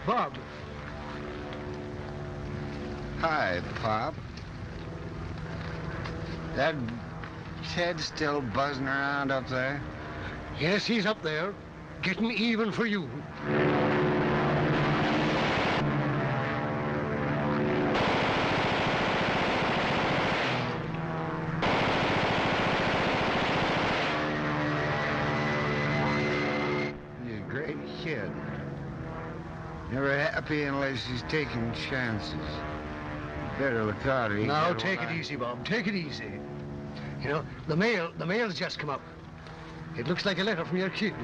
Bob. Hi, Pop. That Ted still buzzing around up there? Yes, he's up there, getting even for you. He's a great kid. Never happy unless he's taking chances. Better look out. Now, take it easy, Bob. Take it easy. You know, the mail's just come up. It looks like a letter from your kid.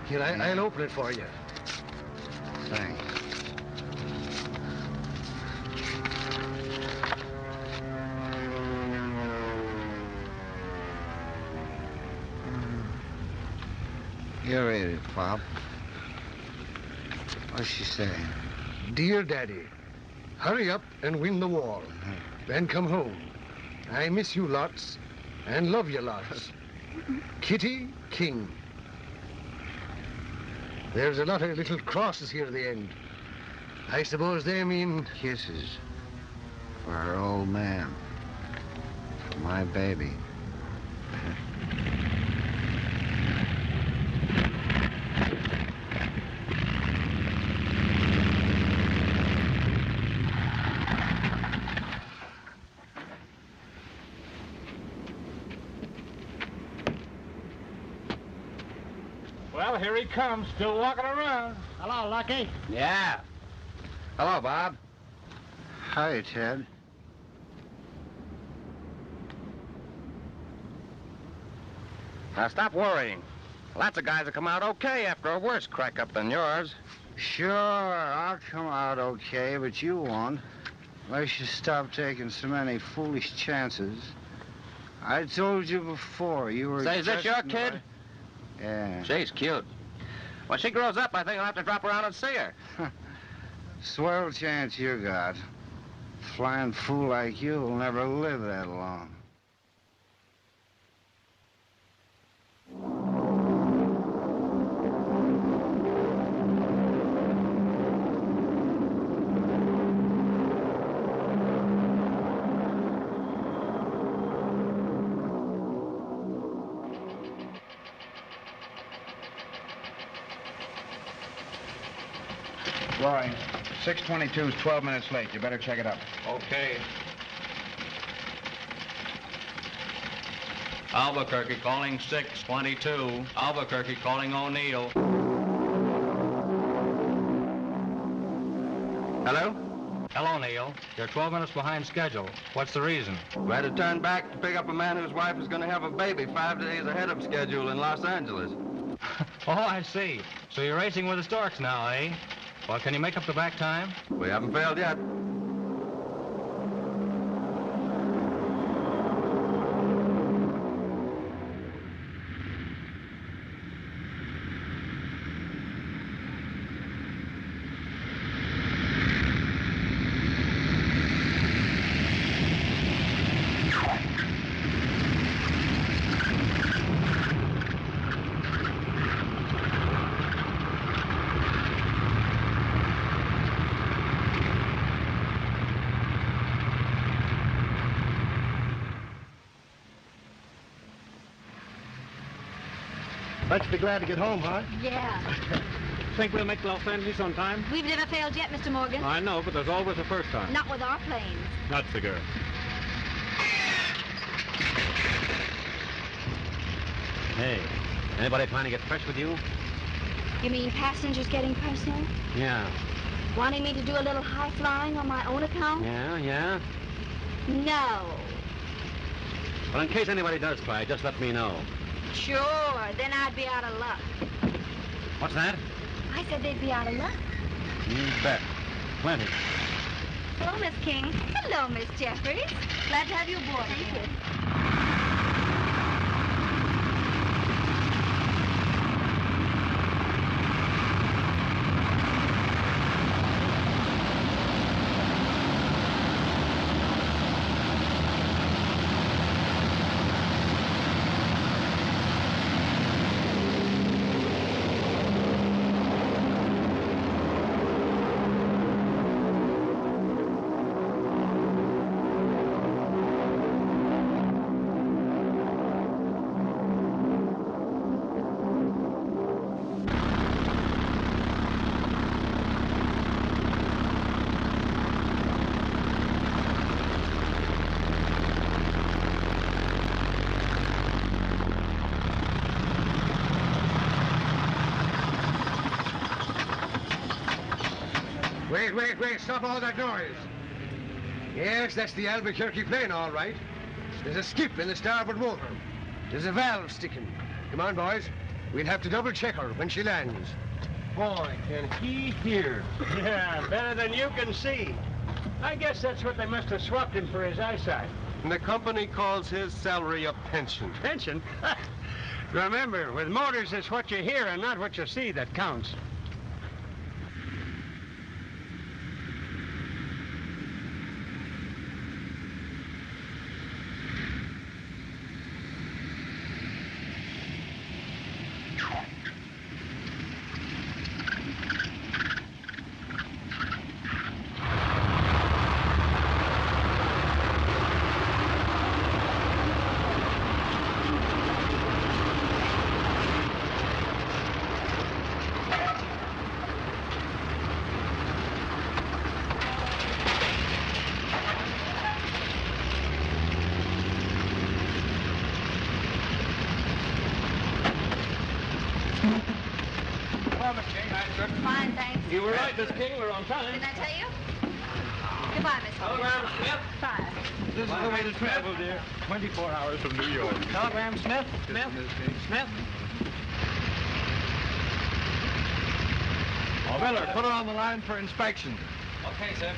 Here, I'll open it for you. Thanks. You read it, Pop. What's she saying? Dear Daddy, hurry up and win the war. Then come home. I miss you lots and love you lots. Kitty King. There's a lot of little crosses here at the end. I suppose they mean... Kisses for her old man. For my baby. Well, here he comes, still walking around. Hello, Lucky. Yeah. Hello, Bob. Hi, Ted. Now, stop worrying. Lots of guys have come out okay after a worse crack-up than yours. Sure, I'll come out okay, but you won't. Unless you stop taking so many foolish chances. I told you before, you were... Say, is this your kid? Yeah. She's cute. When she grows up, I think I'll have to drop around and see her. Swell chance you got. Flying fool like you will never live that long. Roy, 622 is 12 minutes late. You better check it up. Okay. Albuquerque calling 622. Albuquerque calling O'Neill. Hello? Hello, Neil. You're 12 minutes behind schedule. What's the reason? We had to turn back to pick up a man whose wife is going to have a baby 5 days ahead of schedule in Los Angeles. Oh, I see. So you're racing with the storks now, eh? Well, can you make up the back time? We haven't failed yet. Let's be glad to get home, huh? Yeah. Think we'll make Los Angeles on time? We've never failed yet, Mr. Morgan. I know, but there's always a first time. Not with our planes. That's the girl. Hey, anybody planning to get fresh with you? You mean passengers getting personal? Yeah. Wanting me to do a little high flying on my own account? Yeah? No. Well, in case anybody does try, just let me know. Sure, then I'd be out of luck. What's that? I said they'd be out of luck. You bet. Plenty. Hello, Miss King. Hello, Miss Jeffries. Glad to have you aboard. Thank you. Wait. Stop all that noise. Yes, that's the Albuquerque plane, all right. There's a skip in the starboard motor. There's a valve sticking. Come on, boys. We'll have to double-check her when she lands. Boy, can he hear. Yeah, better than you can see. I guess that's what they must have swapped him for his eyesight. And the company calls his salary a pension. Pension? Remember, with motors, it's what you hear and not what you see that counts. Fine, thanks. You were right, Miss King. We're on time. Didn't I tell you? Goodbye, Miss King. Telegram, Smith. Bye. This is the way to travel, dear. 24 hours from New York. Telegram, Smith. Smith. Oh, Miller, put her on the line for inspection. Okay, sir.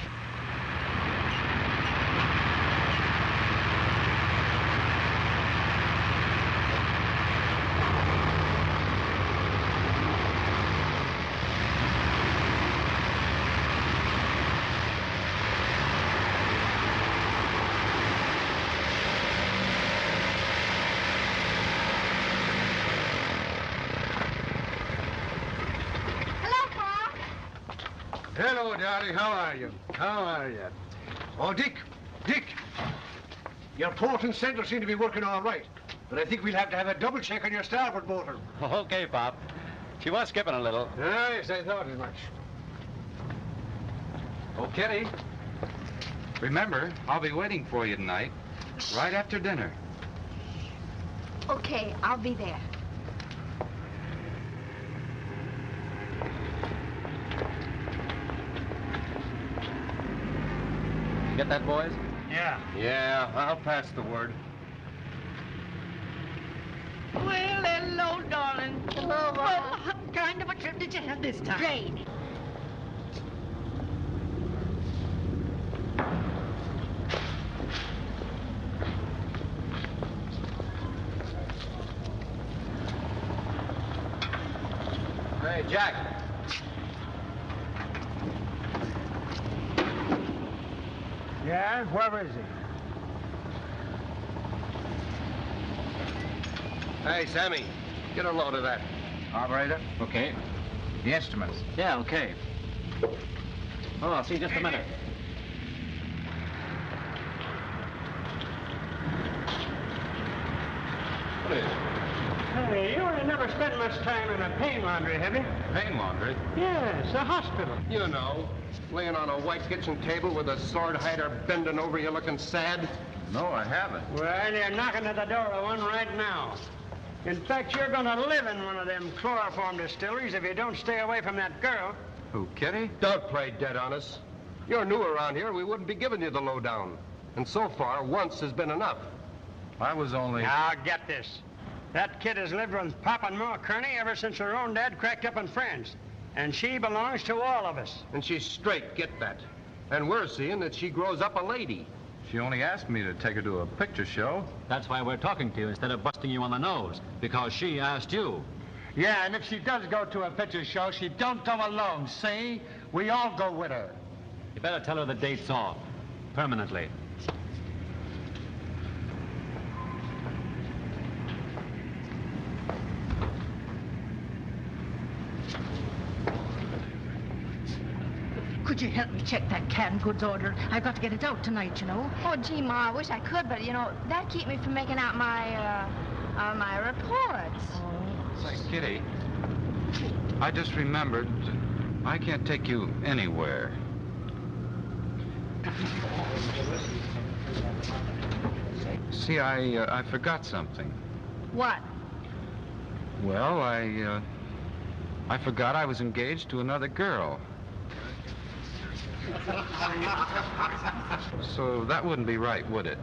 Hello, Daddy. How are you? Oh, Dick. Your port and center seem to be working all right. But I think we'll have to have a double check on your starboard motor. Okay, Pop. She was skipping a little. Yes, I thought as much. Oh, Kitty. Remember, I'll be waiting for you tonight, right after dinner. Okay, I'll be there. You get that, boys? Yeah, I'll pass the word. Well, hello, darling. Well, what kind of a trip did you have this time? Great. Hey, Jack. Yeah? Where is he? Hey, Sammy, get a load of that. Operator? Okay. The instruments. Yeah, okay. Oh, I'll see you in just a minute. What is it? Hey, you ain't never spent much time in a pain laundry, have you? Pain laundry? Yes, a hospital. You know, laying on a white kitchen table with a sword hider bending over you looking sad. No, I haven't. Well, you're knocking at the door of one right now. In fact, you're going to live in one of them chloroform distilleries if you don't stay away from that girl. Who, Kitty? Don't play dead on us. You're new around here. We wouldn't be giving you the lowdown. And so far, once has been enough. I was only... Now, get this. That kid has lived with Pop and Ma Kearney ever since her own dad cracked up in France. And she belongs to all of us. And she's straight, get that. And we're seeing that she grows up a lady. She only asked me to take her to a picture show. That's why we're talking to you instead of busting you on the nose, because she asked you. Yeah, and if she does go to a picture show, she don't go alone, see? We all go with her. You better tell her the date's off, permanently. Could you help me check that canned goods order? I've got to get it out tonight, you know. Oh, gee, Ma, I wish I could, but, you know, that'd keep me from making out my reports. Say, Kitty, I just remembered I can't take you anywhere. See, I forgot something. What? Well, I forgot I was engaged to another girl. So that wouldn't be right, would it?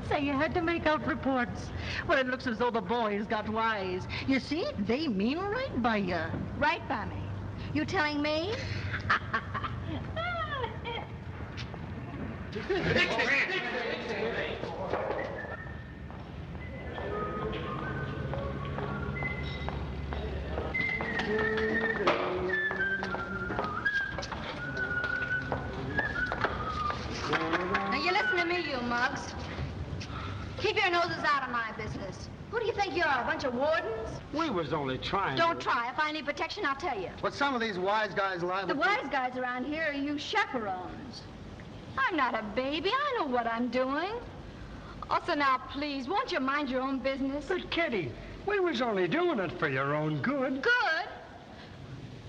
Say, you had to make out reports. Well, it looks as though the boys got wise. You see, they mean right by you. Right by me. You telling me? Now, you listen to me, you mugs. Keep your noses out of my business. Who do you think you are, a bunch of wardens? We was only trying. Don't try. If I need protection, I'll tell you. But some of these wise guys lie. The wise guys around here are you chaperones. I'm not a baby. I know what I'm doing. Also, now, please, won't you mind your own business? But, Kitty, we was only doing it for your own good. Good?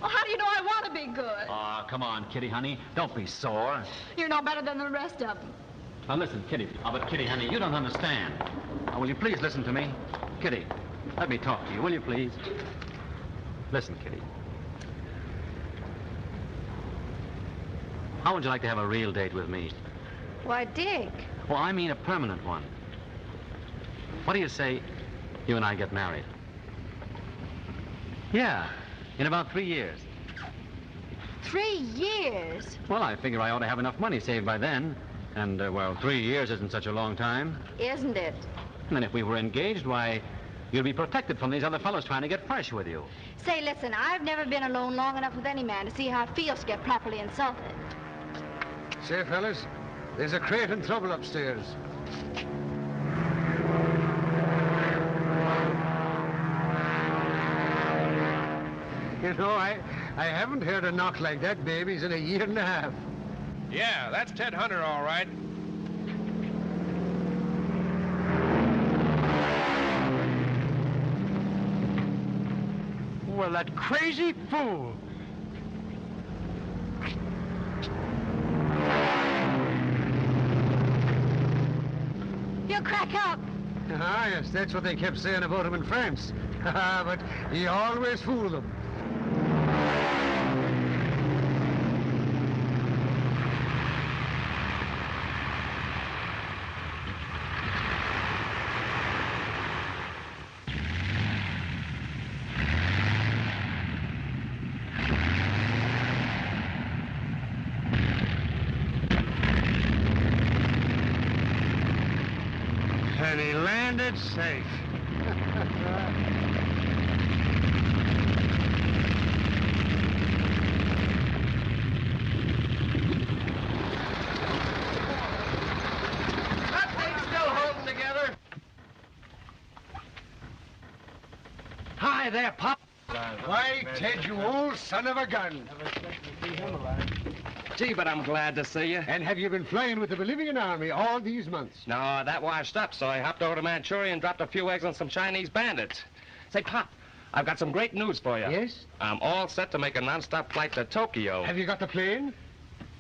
Well, how do you know I want to be good? Oh, come on, Kitty, honey. Don't be sore. You're no better than the rest of them. Now, listen, Kitty. Oh, but Kitty, honey, you don't understand. Now, will you please listen to me? Kitty, let me talk to you, will you please? Listen, Kitty. How would you like to have a real date with me? Why, Dick. Well, I mean a permanent one. What do you say you and I get married? Yeah, in about 3 years. 3 years? Well, I figure I ought to have enough money saved by then. And, well, 3 years isn't such a long time. Isn't it? And then if we were engaged, why, you'd be protected from these other fellows trying to get fresh with you. Say, listen, I've never been alone long enough with any man to see how it feels to get properly insulted. Say, fellas, there's a crate in trouble upstairs. You know, I haven't heard a knock like that, babies, in a year and a half. Yeah, that's Ted Hunter, all right. Well, that crazy fool. He'll crack up. Ah, yes, that's what they kept saying about him in France. But he always fooled them. And he landed safe. That thing's still holding together. Hi there, Pop. Why, Ted, you old son of a gun. Gee, but I'm glad to see you. And have you been flying with the Bolivian army all these months? No, that washed up, so I hopped over to Manchuria and dropped a few eggs on some Chinese bandits. Say, Pop, I've got some great news for you. Yes? I'm all set to make a non-stop flight to Tokyo. Have you got the plane?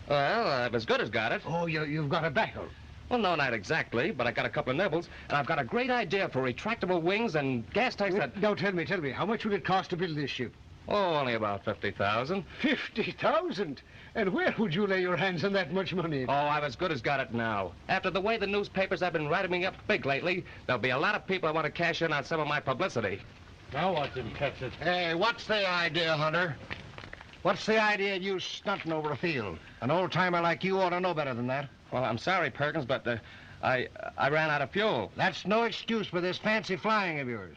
Well, I've as good as got it. Oh, you've got a battle. Well, no, not exactly, but I got a couple of nibbles, and I've got a great idea for retractable wings and gas tanks that... Now, tell me, how much would it cost to build this ship? Oh, only about 50,000. 50,000? And where would you lay your hands on that much money? Oh, I've as good as got it now. After the way the newspapers have been writing me up big lately, there'll be a lot of people that want to cash in on some of my publicity. Now watch him catch it. Hey, what's the idea, Hunter? What's the idea of you stunting over a field? An old-timer like you ought to know better than that. Well, I'm sorry, Perkins, but I ran out of fuel. That's no excuse for this fancy flying of yours.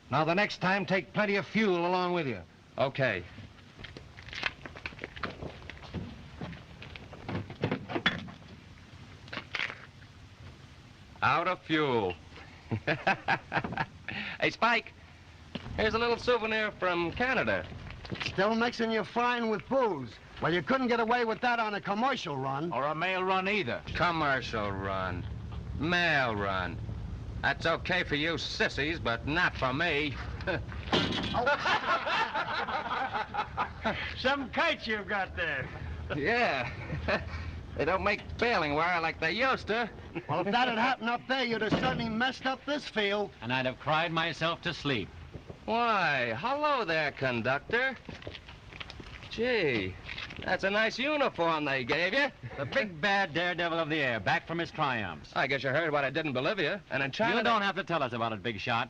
Now, the next time, take plenty of fuel along with you. Okay. Out of fuel. Hey, Spike, here's a little souvenir from Canada. Still mixing your flying with booze. Well, you couldn't get away with that on a commercial run. Or a mail run either. Commercial run. Mail run. That's okay for you sissies, but not for me. Some kites you've got there. Yeah. They don't make baling wire like they used to. Well, if that had happened up there, you'd have certainly messed up this field. And I'd have cried myself to sleep. Why, hello there, conductor. Gee, that's a nice uniform they gave you. The big bad daredevil of the air, back from his triumphs. I guess you heard what I did in Bolivia, and in China... You don't have to tell us about it, big shot.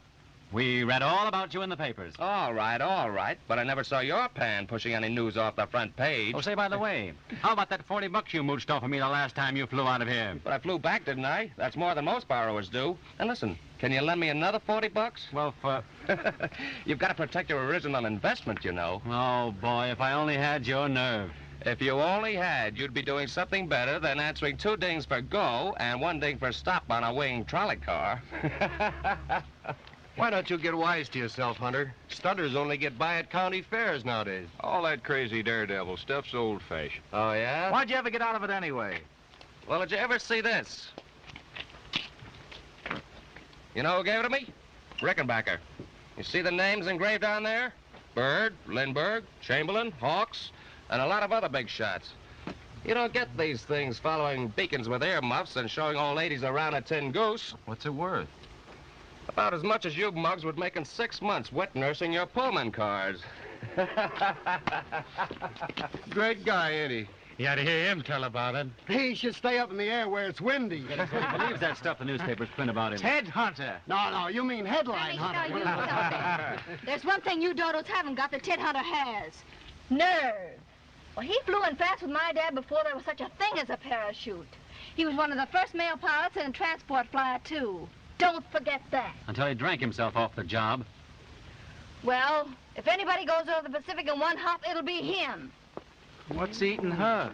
We read all about you in the papers. All right. But I never saw your pan pushing any news off the front page. Oh, say, by the way, how about that $40 you mooched off of me the last time you flew out of here? But I flew back, didn't I? That's more than most borrowers do. And listen, can you lend me another $40? Well, for... You've got to protect your original investment, you know. Oh, boy, if I only had your nerve. If you only had, you'd be doing something better than answering 2 dings for go and 1 ding for stop on a winged trolley car. Why don't you get wise to yourself, Hunter? Stunters only get by at county fairs nowadays. All that crazy daredevil stuff's old-fashioned. Oh, yeah? Why'd you ever get out of it anyway? Well, did you ever see this? You know who gave it to me? Rickenbacker. You see the names engraved on there? Bird, Lindbergh, Chamberlain, Hawks, and a lot of other big shots. You don't get these things following beacons with ear muffs and showing old ladies around a tin goose. What's it worth? About as much as you mugs would make in 6 months wet nursing your Pullman cars. Great guy, ain't he? You ought to hear him tell about it. He should stay up in the air where it's windy. He believes that stuff the newspapers print about him. Headhunter. No, you mean headline hunter. There's one thing you dodos haven't got that Ted Hunter has. Nerve. Well, he flew in fast with my dad before there was such a thing as a parachute. He was one of the first male pilots and a transport flyer, too. Don't forget that. Until he drank himself off the job. Well, if anybody goes over the Pacific in one hop, it'll be him. What's eating her?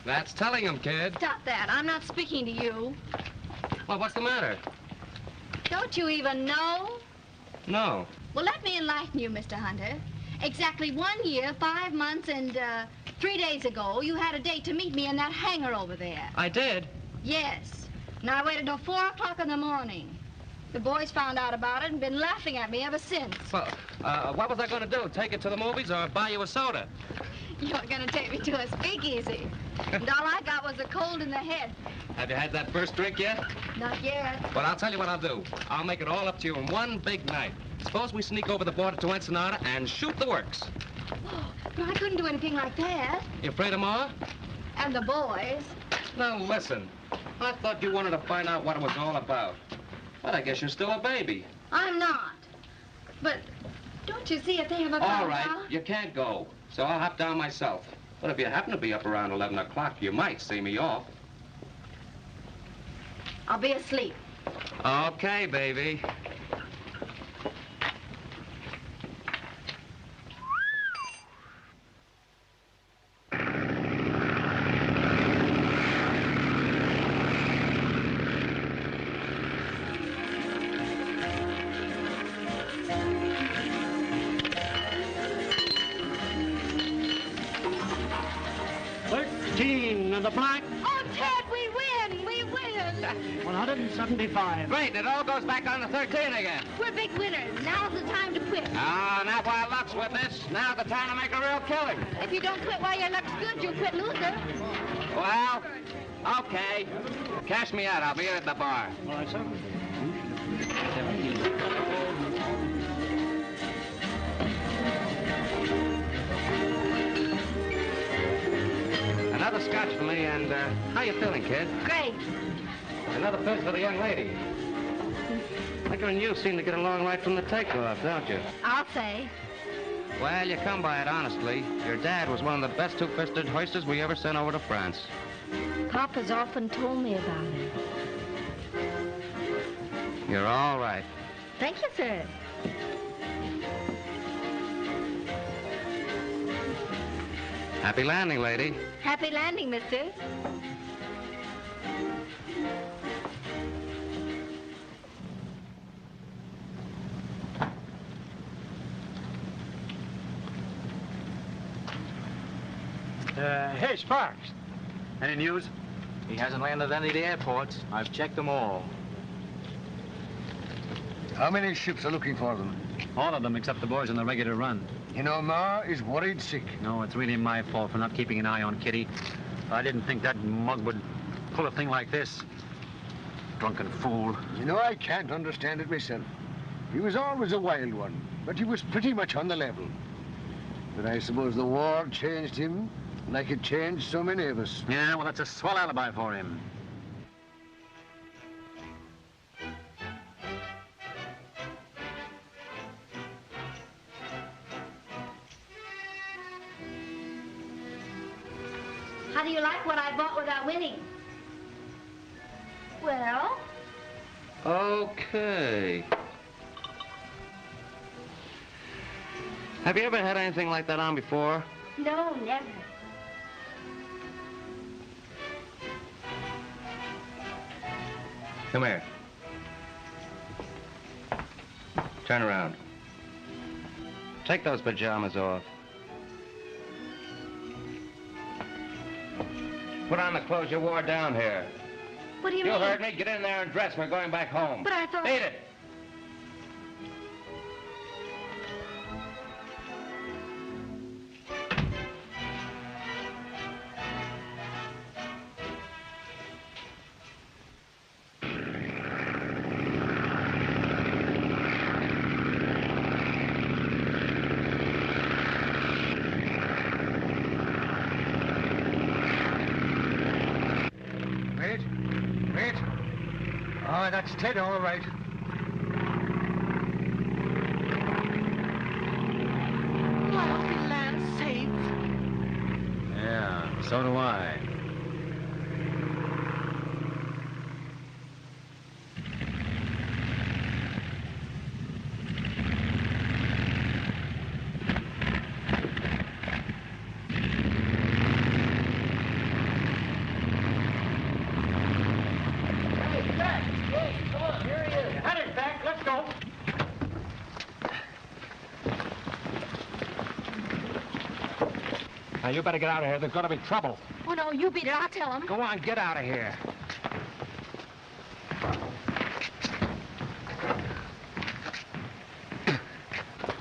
That's telling him, kid. Stop that. I'm not speaking to you. Well, what's the matter? Don't you even know? No. Well, let me enlighten you, Mr. Hunter. Exactly 1 year, 5 months, and 3 days ago, you had a date to meet me in that hangar over there. I did? Yes. And I waited till 4 o'clock in the morning. The boys found out about it and been laughing at me ever since. Well, what was I going to do? Take it to the movies or buy you a soda? You were going to take me to a speakeasy. And all I got was a cold in the head. Have you had that first drink yet? Not yet. Well, I'll tell you what I'll do. I'll make it all up to you in one big night. Suppose we sneak over the border to Ensenada and shoot the works. Oh, no, I couldn't do anything like that. You afraid of Ma? And the boys. Now, listen. I thought you wanted to find out what it was all about. But I guess you're still a baby. I'm not. But don't you see if they have a All right, you can't go. So I'll hop down myself. But if you happen to be up around 11 o'clock, you might see me off. I'll be asleep. Okay, baby. And the black? Oh, Ted, we win! We win! 175. Great, it all goes back on to 13 again. We're big winners. Now's the time to quit. Ah, not while luck's with this. Now's the time to make a real killing. If you don't quit while your luck's good, you'll quit loser. Well, okay. Cash me out. I'll be in at the bar. All right, sir. Another scotch for me, and how you feeling, kid? Great. Another fizz for the young lady. Liquor and you seem to get along right from the takeoff, don't you? I'll say. Well, you come by it honestly. Your dad was one of the best two-fisted hoisters we ever sent over to France. Papa's often told me about it. You're all right. Thank you, sir. Happy landing, lady. Happy landing, mister. Hey, Sparks. Any news? He hasn't landed at any of the airports. I've checked them all. How many ships are looking for them? All of them except the boys on the regular run. You know, Ma is worried sick. No, it's really my fault for not keeping an eye on Kitty. I didn't think that mug would pull a thing like this. Drunken fool. You know, I can't understand it myself. He was always a wild one, but he was pretty much on the level. But I suppose the war changed him like it changed so many of us. Yeah, well, that's a swell alibi for him. How do you like what I bought without winning? Well? Okay. Have you ever had anything like that on before? No, never. Come here. Turn around. Take those pajamas off. Put on the clothes you wore down here. What do you You mean? heard me. Get in there and dress. We're going back home. But I thought... Beat it. Wait. Oh, that's Ted, all right. I hope he lands safe. Yeah, so do I. Now, you better get out of here. There's going to be trouble. Oh, no, you beat it. I'll tell him. Go on, get out of here.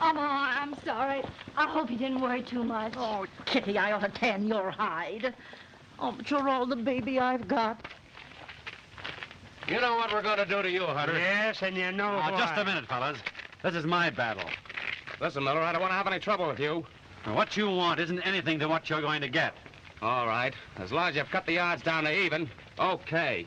Oh, Ma, I'm sorry. I hope you didn't worry too much. Oh, Kitty, I ought to tan your hide. Oh, but you're all the baby I've got. You know what we're going to do to you, Hunter? Yes, and you know why. Just a minute, fellas. This is my battle. Listen, Miller, I don't want to have any trouble with you. What you want isn't anything to what you're going to get. All right. As long as you've cut the odds down to even, okay.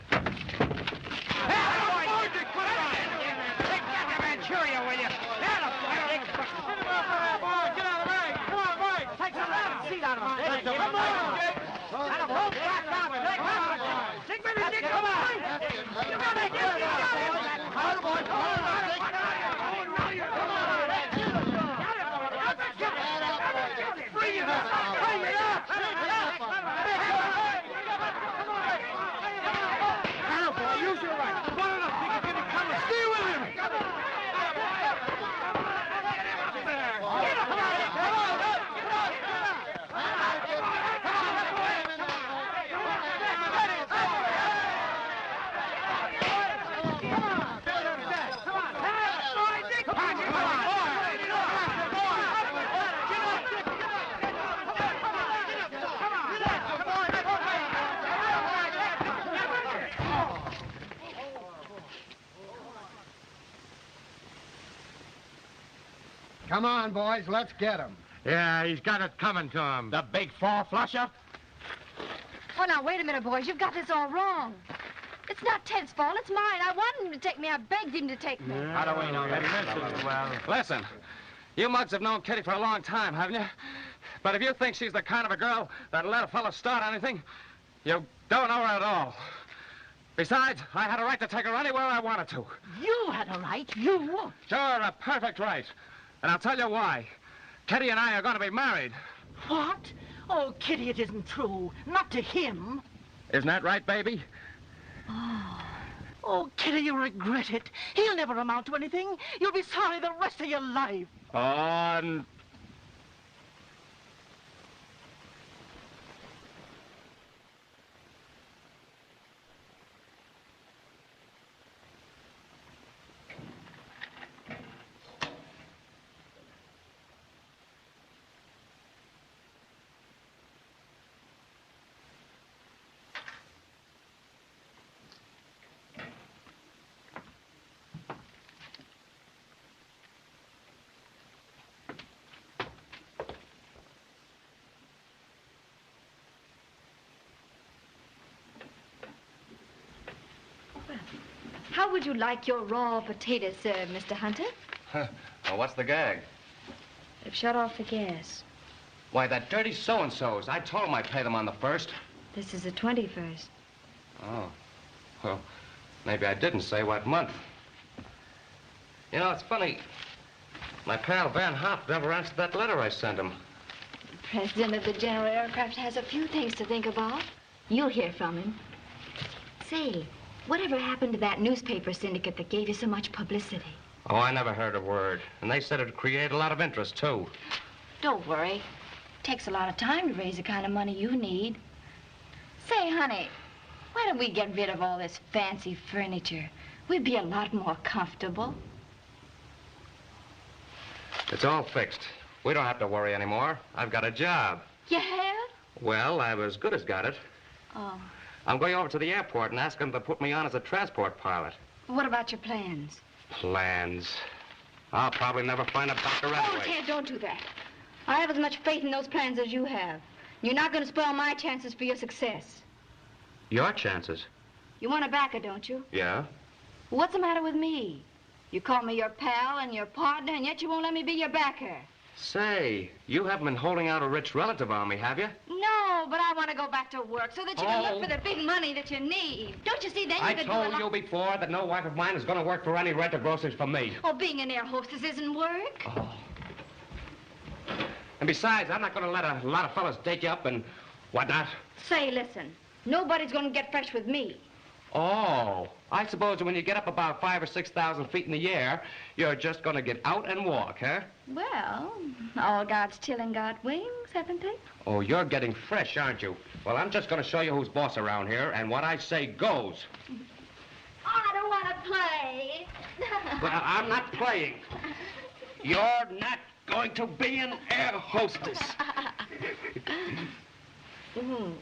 Come on, boys, let's get him. Yeah, he's got it coming to him. The big four-flusher? Oh, now, wait a minute, boys. You've got this all wrong. It's not Ted's fault. It's mine. I wanted him to take me. I begged him to take me. How do we know that? Well, Listen, you mugs have known Kitty for a long time, haven't you? But if you think she's the kind of a girl that'll let a fella start anything, you don't know her at all. Besides, I had a right to take her anywhere I wanted to. You had a right. You. Sure, a perfect right. And I'll tell you why. Kitty and I are going to be married. What? Oh, Kitty, it isn't true. Not to him. Isn't that right, baby? Oh, Kitty, you'll regret it. He'll never amount to anything. You'll be sorry the rest of your life. On. How would you like your raw potatoes served, Mr. Hunter? Well, what's the gag? They've shut off the gas. Why, that dirty so-and-sos. I told them I'd pay them on the 1st. This is the 21st. Oh. Well, maybe I didn't say what month. You know, it's funny. My pal Van Hoff never answered that letter I sent him. The president of the General Aircraft has a few things to think about. You'll hear from him. Say, whatever happened to that newspaper syndicate that gave you so much publicity? Oh, I never heard a word. And they said it'd create a lot of interest, too. Don't worry. It takes a lot of time to raise the kind of money you need. Say, honey, why don't we get rid of all this fancy furniture? We'd be a lot more comfortable. It's all fixed. We don't have to worry anymore. I've got a job. You have? Well, I've as good as got it. Oh. I'm going over to the airport and ask them to put me on as a transport pilot. What about your plans? Plans? I'll probably never find a doctor anyway. Oh, Ted, don't do that. I have as much faith in those plans as you have. You're not going to spoil my chances for your success. Your chances? You want a backer, don't you? Yeah? What's the matter with me? You call me your pal and your partner, and yet you won't let me be your backer. Say, you haven't been holding out a rich relative on me, have you? No, but I want to go back to work so that you can look for the big money that you need. Don't you see, then you I could do told you before that no wife of mine is going to work for any rent or groceries for me. Oh, being an air hostess isn't work. Oh. And besides, I'm not going to let a lot of fellas date you up and whatnot. Say, listen, nobody's going to get fresh with me. Oh, I suppose when you get up about 5,000 or 6,000 feet in the air, you're just going to get out and walk, huh? Well, all God's children got wings, haven't they? Oh, you're getting fresh, aren't you? Well, I'm just going to show you who's boss around here, and what I say goes. I don't want to play. Well, I'm not playing. You're not going to be an air hostess. Mm.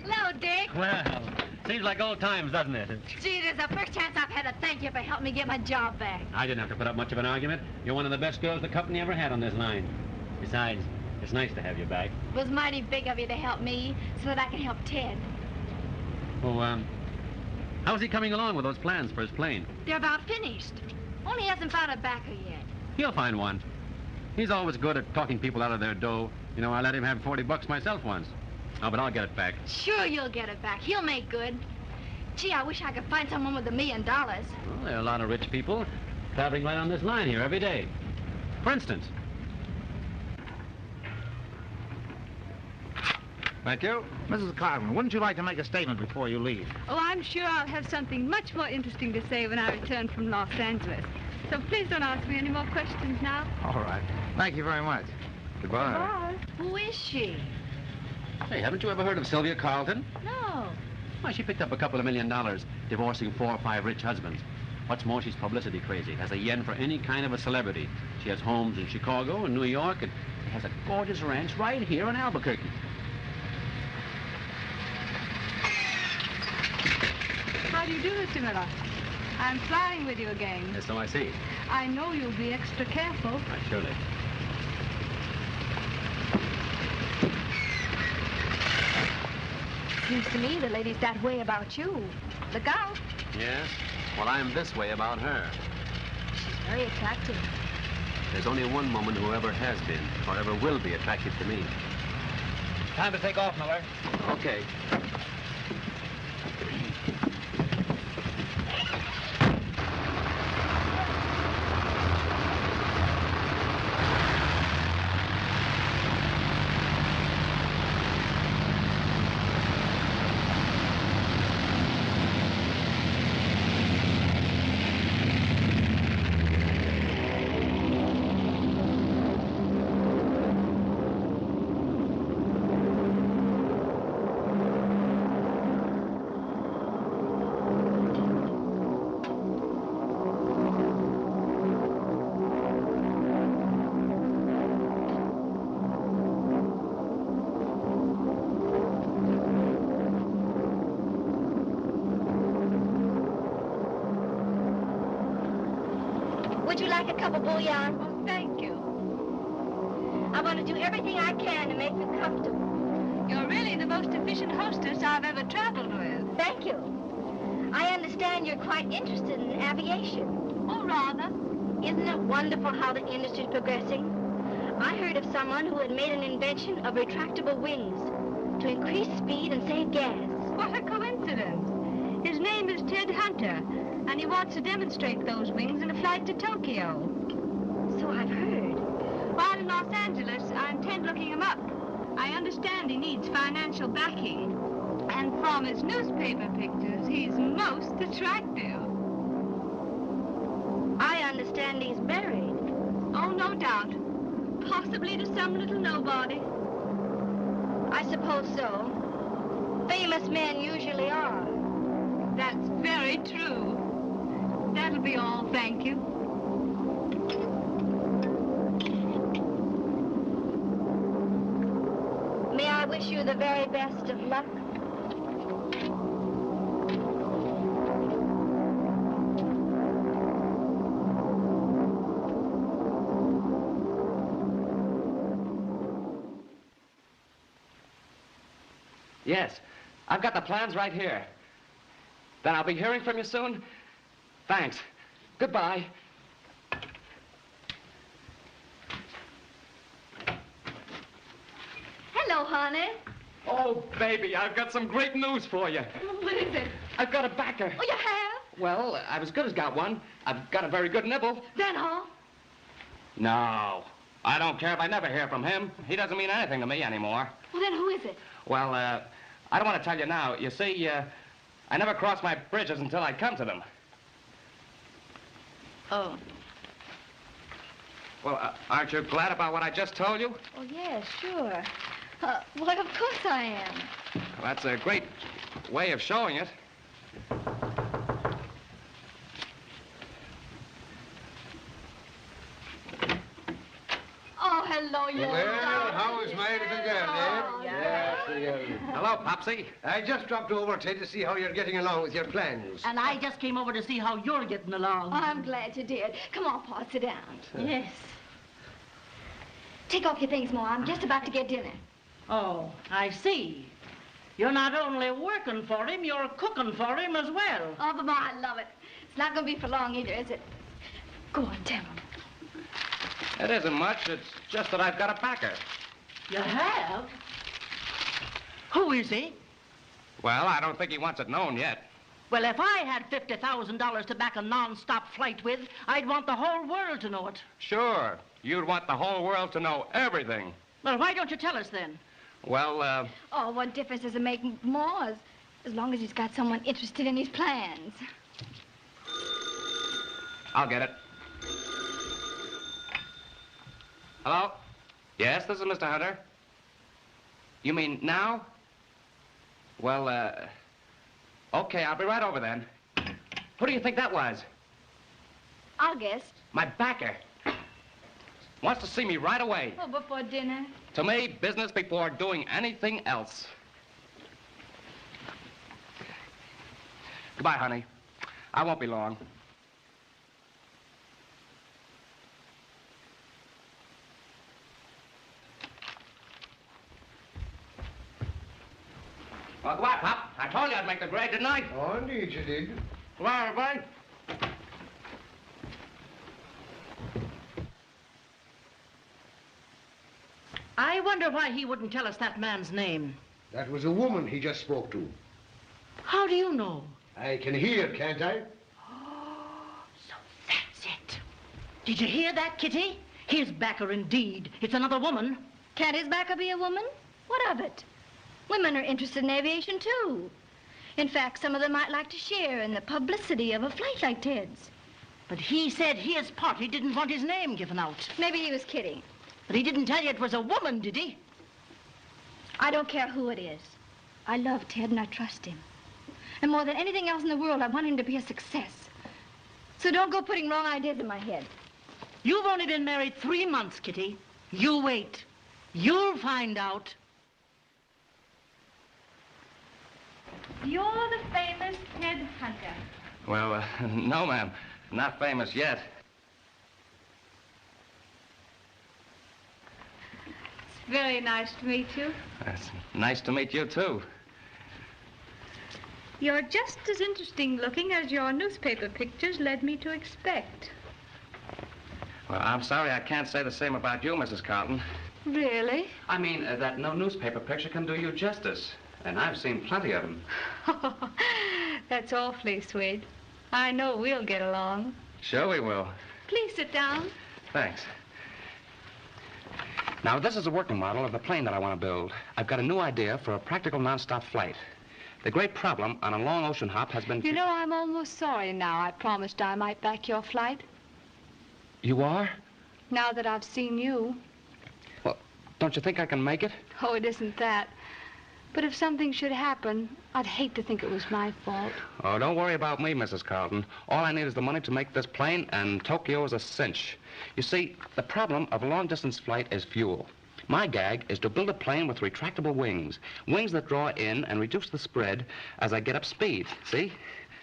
Hello, Dick. Well, seems like old times, doesn't it? Gee, this is the first chance I've had to thank you for helping me get my job back. I didn't have to put up much of an argument. You're one of the best girls the company ever had on this line. Besides, it's nice to have you back. It was mighty big of you to help me so that I can help Ted. Oh, how's he coming along with those plans for his plane? They're about finished. Only hasn't found a backer yet. He'll find one. He's always good at talking people out of their dough. You know, I let him have $40 myself once. Oh, but I'll get it back. Sure you'll get it back. He'll make good. Gee, I wish I could find someone with $1 million. Well, there are a lot of rich people traveling right on this line here every day. For instance. Thank you. Mrs. Carlin, wouldn't you like to make a statement before you leave? Oh, I'm sure I'll have something much more interesting to say when I return from Los Angeles. So please don't ask me any more questions now. All right. Thank you very much. Goodbye. Bye. Who is she? Hey, haven't you ever heard of Sylvia Carlton? No. Why, she picked up a couple of $1 million, divorcing 4 or 5 rich husbands. What's more, she's publicity crazy. Has a yen for any kind of a celebrity. She has homes in Chicago and New York, and she has a gorgeous ranch right here in Albuquerque. How do you do, Mr. Miller? I'm flying with you again. Yes, so I see. I know you'll be extra careful. Right, surely. Seems to me the lady's that way about you. Look out. Yes? Well, I'm this way about her. She's very attractive. There's only one woman who ever has been, or ever will be attractive to me. Time to take off, Miller. Okay. like a cup of bouillon? Oh, thank you. I want to do everything I can to make you comfortable. You're really the most efficient hostess I've ever traveled with. Thank you. I understand you're quite interested in aviation. Oh, rather. Isn't it wonderful how the industry's progressing? I heard of someone who had made an invention of retractable wings to increase speed and save gas. What a coincidence. His name is Ted Hunter, and he wants to demonstrate those wings in a flight to Tokyo. So I've heard. While in Los Angeles, I intend looking him up. I understand he needs financial backing. And from his newspaper pictures, he's most attractive. I understand he's married. Oh, no doubt. Possibly to some little nobody. I suppose so. Famous men usually are. That's very true. That'll be all, thank you. May I wish you the very best of luck? Yes, I've got the plans right here. Then I'll be hearing from you soon. Thanks. Goodbye. Hello, honey. Oh, baby, I've got some great news for you. What is it? I've got a backer. Oh, you have? Well, I've as good as got one. I've got a very good nibble. Then, huh? No, I don't care if I never hear from him. He doesn't mean anything to me anymore. Well, then who is it? Well, I don't want to tell you now. You see, I never cross my bridges until I come to them. Oh. Well, aren't you glad about what I just told you? Oh, yeah, sure. Why, of course I am. Well, that's a great way of showing it. Oh, hello, you. Well, how is my little girl, eh? Yes, Hello, Popsy. I just dropped over, Ted, to see how you're getting along with your plans. And I just came over to see how you're getting along. I'm glad you did. Come on, Pa, sit down. Yes. Take off your things, Ma. I'm just about to get dinner. Oh, I see. You're not only working for him, you're cooking for him as well. Oh, but Ma, I love it. It's not going to be for long either, is it? Go on, tell him. It isn't much. It's just that I've got a backer. You have? Who is he? Well, I don't think he wants it known yet. Well, if I had $50,000 to back a non-stop flight with, I'd want the whole world to know it. Sure. You'd want the whole world to know everything. Well, why don't you tell us then? Well, Oh, what difference does it make, Ma, as long as he's got someone interested in his plans? I'll get it. Hello? Yes, this is Mr. Hunter. You mean now? Well, okay, I'll be right over then. Who do you think that was? I'll guess. My backer. Wants to see me right away. Oh, before dinner? To me, business before doing anything else. Goodbye, honey. I won't be long. Well, goodbye, Pop. I told you I'd make the grade, didn't I? Oh, indeed you did. Goodbye, everybody. I wonder why he wouldn't tell us that man's name. That was a woman he just spoke to. How do you know? I can hear, can't I? So that's it. Did you hear that, Kitty? His backer indeed. It's another woman. Can't his backer be a woman? What of it? Women are interested in aviation, too. In fact, some of them might like to share in the publicity of a flight like Ted's. But he said his party didn't want his name given out. Maybe he was kidding. But he didn't tell you it was a woman, did he? I don't care who it is. I love Ted and I trust him. And more than anything else in the world, I want him to be a success. So don't go putting wrong ideas in my head. You've only been married 3 months, Kitty. You wait. You'll find out. You're the famous Ted Hunter. Well, no, ma'am. Not famous yet. Very nice to meet you. It's nice to meet you, too. You're just as interesting looking as your newspaper pictures led me to expect. Well, I'm sorry I can't say the same about you, Mrs. Carlton. Really? I mean, that no newspaper picture can do you justice. And I've seen plenty of them. That's awfully sweet. I know we'll get along. Sure we will. Please sit down. Thanks. Now, this is a working model of the plane that I want to build. I've got a new idea for a practical non-stop flight. The great problem on a long ocean hop has been... You know, I'm almost sorry now I promised I might back your flight. You are? Now that I've seen you. Well, don't you think I can make it? Oh, it isn't that. But if something should happen, I'd hate to think it was my fault. Oh, don't worry about me, Mrs. Carlton. All I need is the money to make this plane, and Tokyo is a cinch. You see, the problem of a long-distance flight is fuel. My gag is to build a plane with retractable wings. Wings that draw in and reduce the spread as I get up speed. See?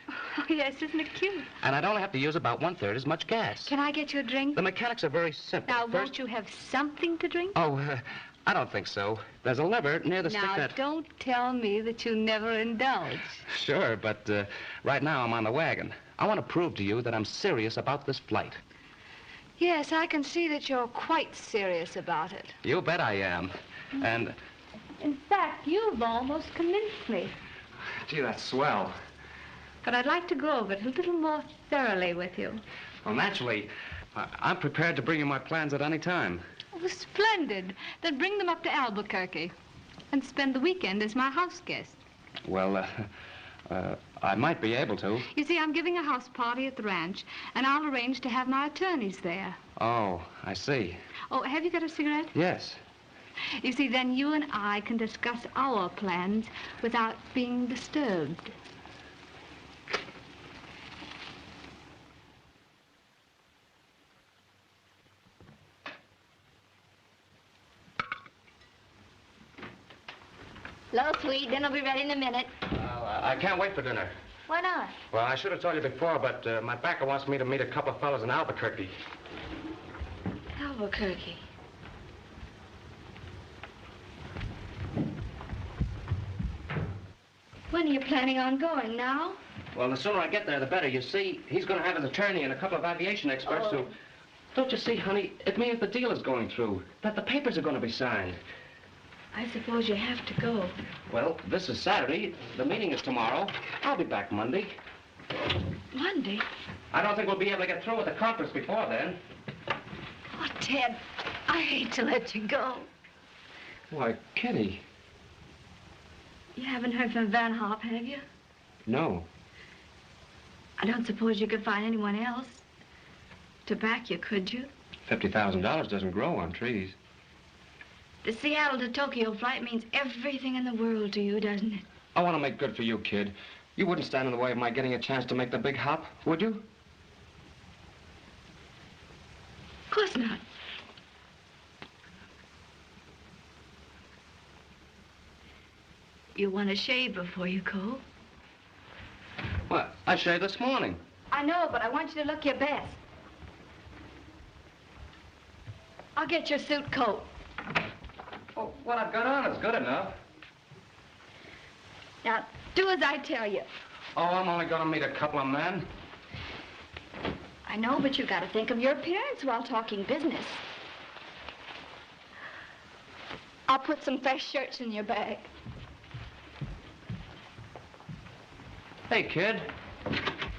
Oh, yes, isn't it cute? And I'd only have to use about 1/3 as much gas. Can I get you a drink? The mechanics are very simple. Now, won't you have something to drink? Oh, I don't think so. There's a lever near the stick that... Now, don't tell me that you never indulge. Sure, but right now I'm on the wagon. I want to prove to you that I'm serious about this flight. Yes, I can see that you're quite serious about it. You bet I am. And... In fact, you've almost convinced me. Gee, that's swell. But I'd like to go over it a little more thoroughly with you. Well, naturally, I'm prepared to bring you my plans at any time. Oh, splendid. Then bring them up to Albuquerque and spend the weekend as my house guest. Well, I might be able to. You see, I'm giving a house party at the ranch, and I'll arrange to have my attorneys there. Oh, I see. Oh, have you got a cigarette? Yes. You see, then you and I can discuss our plans without being disturbed. Hello, sweet. Dinner'll be ready in a minute. I can't wait for dinner. Why not? Well, I should have told you before, but my backer wants me to meet a couple of fellows in Albuquerque. Albuquerque. When are you planning on going, now? Well, the sooner I get there, the better. You see, he's going to have his attorney and a couple of aviation experts who... Don't you see, honey, it means the deal is going through, that the papers are going to be signed. I suppose you have to go. Well, this is Saturday. The meeting is tomorrow. I'll be back Monday. Monday? I don't think we'll be able to get through with the conference before then. Oh, Ted, I hate to let you go. Why, Kitty. You haven't heard from Van Hopp, have you? No. I don't suppose you could find anyone else to back you, could you? $50,000 doesn't grow on trees. The Seattle to Tokyo flight means everything in the world to you, doesn't it? I want to make good for you, kid. You wouldn't stand in the way of my getting a chance to make the big hop, would you? Of course not. You want to shave before you go? Well, I shaved this morning. I know, but I want you to look your best. I'll get your suit coat. Oh, what I've got on is good enough. Now, do as I tell you. Oh, I'm only going to meet a couple of men. I know, but you've got to think of your appearance while talking business. I'll put some fresh shirts in your bag. Hey, kid.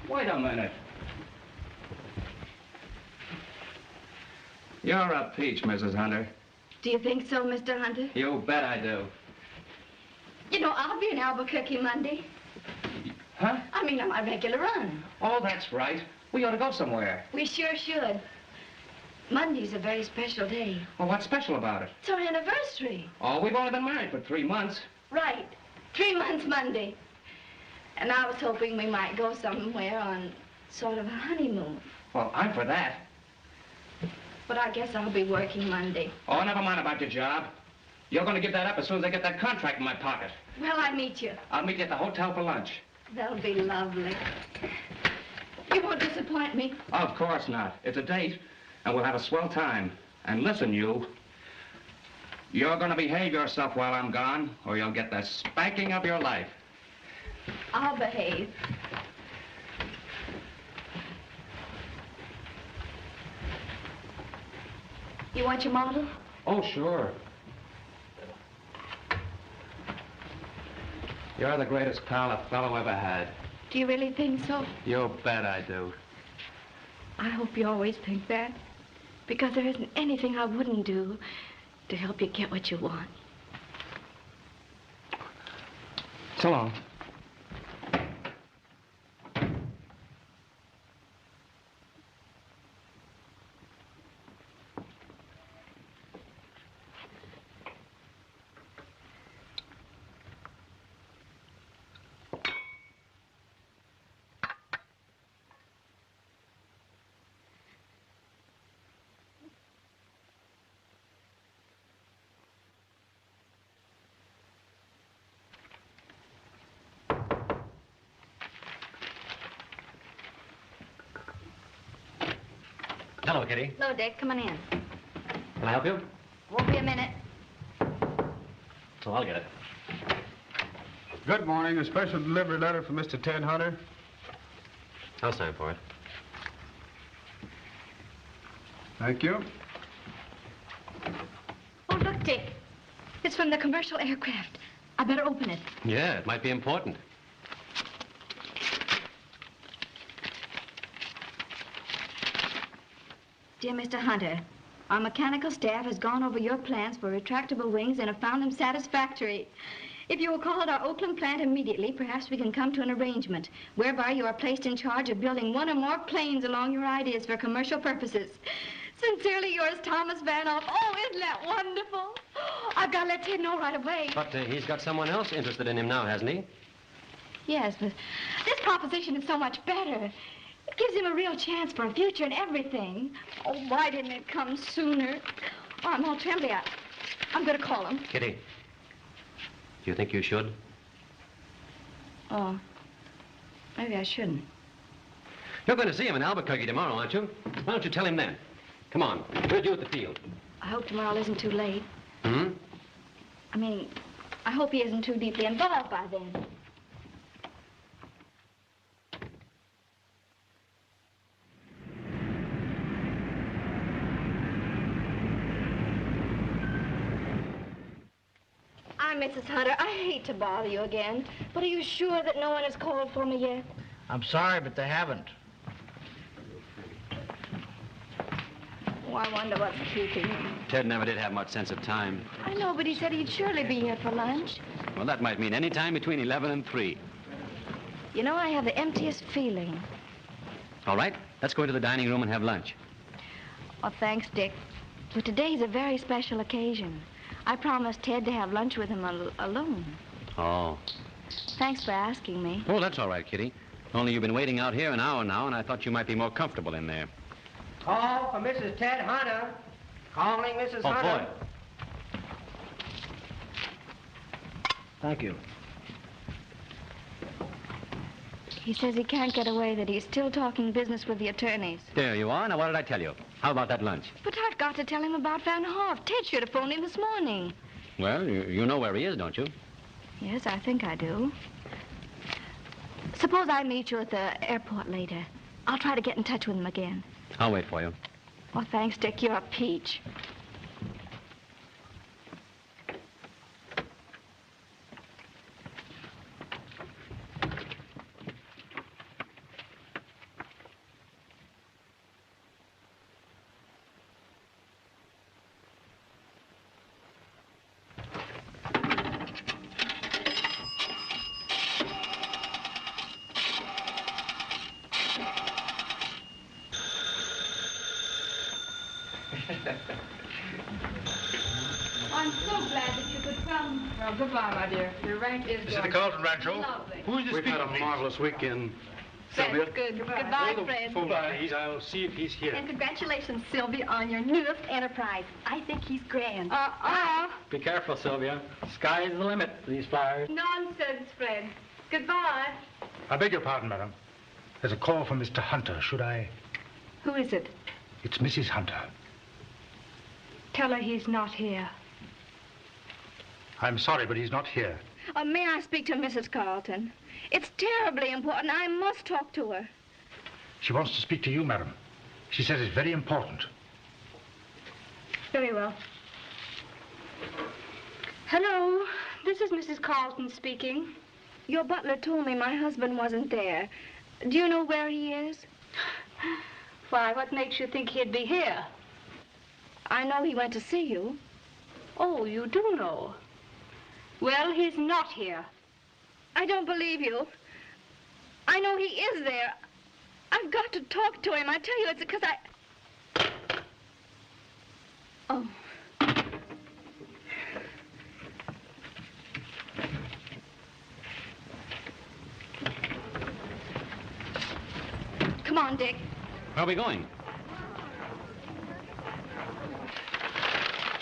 Wait a minute. You're a peach, Mrs. Hunter. Do you think so, Mr. Hunter? You bet I do. You know, I'll be in Albuquerque Monday. Huh? I mean, on my regular run. Oh, that's right. We ought to go somewhere. We sure should. Monday's a very special day. Well, what's special about it? It's our anniversary. Oh, we've only been married for 3 months. Right. 3 months Monday. And I was hoping we might go somewhere on sort of a honeymoon. Well, I'm for that. But I guess I'll be working Monday. Oh, never mind about your job. You're going to give that up as soon as I get that contract in my pocket. Well, I meet you. I'll meet you at the hotel for lunch. That'll be lovely. You won't disappoint me. Of course not. It's a date, and we'll have a swell time. And listen, you, You're going to behave yourself while I'm gone, or you'll get the spanking of your life. I'll behave. You want your model? Oh, sure. You're the greatest pal a fellow ever had. Do you really think so? You bet I do. I hope you always think that. Because there isn't anything I wouldn't do to help you get what you want. So long. Hello, Kitty. Hello, Dick. Come on in. Can I help you? Won't be a minute. So I'll get it. Good morning. A special delivery letter for Mr. Ted Hunter. I'll sign for it. Thank you. Oh, look, Dick. It's from the commercial aircraft. I better open it. Yeah, it might be important. Dear Mr. Hunter, our mechanical staff has gone over your plans for retractable wings and have found them satisfactory. If you will call at our Oakland plant immediately, perhaps we can come to an arrangement whereby you are placed in charge of building one or more planes along your ideas for commercial purposes. Sincerely yours, Thomas Vanoff. Oh, isn't that wonderful? I've got to let Ted know right away. But he's got someone else interested in him now, hasn't he? Yes, but this proposition is so much better. It gives him a real chance for a future and everything. Oh, why didn't it come sooner? Oh, I'm all trembly. I'm going to call him. Kitty, do you think you should? Oh, maybe I shouldn't. You're going to see him in Albuquerque tomorrow, aren't you? Why don't you tell him then? Come on, we'll do at the field. I hope tomorrow isn't too late. Hmm? I mean, I hope he isn't too deeply involved by then. I'm Mrs. Hunter. I hate to bother you again, but are you sure that no one has called for me yet? I'm sorry, but they haven't. Oh, I wonder what's keeping him. Ted never did have much sense of time. I know, but he said he'd surely be here for lunch. Well, that might mean any time between 11 and 3. You know, I have the emptiest feeling. All right, let's go into the dining room and have lunch. Oh, thanks, Dick. But today's a very special occasion. I promised Ted to have lunch with him alone. Oh. Thanks for asking me. Oh, that's all right, Kitty. Only you've been waiting out here an hour now, and I thought you might be more comfortable in there. Call for Mrs. Ted Hunter. Calling Mrs. Oh, Hunter. boy. Thank you. He says he can't get away, that he's still talking business with the attorneys. There you are. Now, what did I tell you? How about that lunch? But I've got to tell him about Van Hoff. Ted should have phoned him this morning. Well, you know where he is, don't you? Yes, I think I do. Suppose I meet you at the airport later. I'll try to get in touch with him again. I'll wait for you. Oh, thanks, Dick. You're a peach. I'm so glad that you could come. Well, goodbye, my dear. Your rank is Is it the Carlton Rancho? Lovely. Who's the We've speaker, had a please? marvelous weekend. Fred, Sylvia? good. Goodbye, Fred. Phone, please. I'll see if he's here. And congratulations, Sylvia, on your newest enterprise. I think he's grand. Be careful, Sylvia. Sky's the limit for these flyers. Nonsense, Fred. Goodbye. I beg your pardon, madam. There's a call from Mr. Hunter. Should I? Who is it? It's Mrs. Hunter. Tell her he's not here. I'm sorry, but he's not here. May I speak to Mrs. Carlton? It's terribly important. I must talk to her. She wants to speak to you, madam. She says it's very important. Very well. Hello, this is Mrs. Carlton speaking. Your butler told me my husband wasn't there. Do you know where he is? Why, what makes you think he'd be here? I know he went to see you. Oh, you do know? Well, he's not here. I don't believe you. I know he is there. I've got to talk to him. I tell you, it's because I... Oh. Come on, Dick. Where are we going?